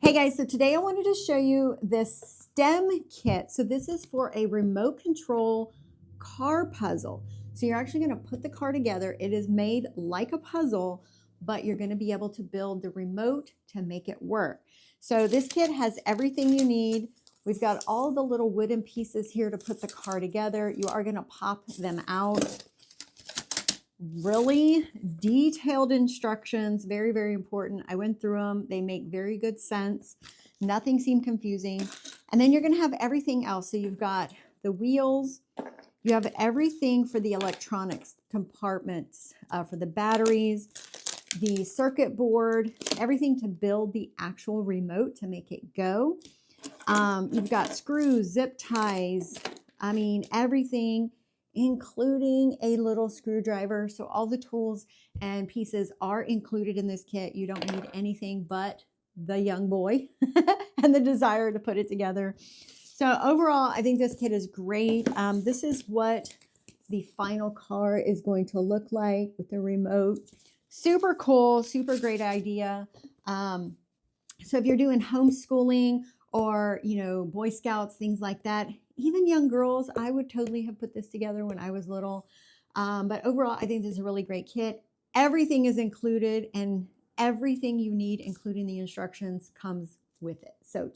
Hey guys, so today I wanted to show you this STEM kit. So this is for a remote control car puzzle. So you're actually going to put the car together. It is made like a puzzle, but you're going to be able to build the remote to make it work. So this kit has everything you need. We've got all the little wooden pieces here to put the car together. You are going to pop them out. Really detailed instructions, very, very important. I went through them. They make very good sense. Nothing seemed confusing. And then you're going to have everything else. So you've got the wheels. You have everything for the electronics compartments, for the batteries, the circuit board, everything to build the actual remote to make it go. You've got screws, zip ties, I mean, everything, including a little screwdriver. So all the tools and pieces are included in this kit. You don't need anything but the young boy and the desire to put it together. So overall, I think this kit is great. This is what the final car is going to look like with the remote. Super cool, super great idea. So if you're doing homeschooling or, Boy Scouts, things like that, even young girls, I would totally have put this together when I was little. But overall, I think this is a really great kit. Everything is included and everything you need, including the instructions, comes with it. So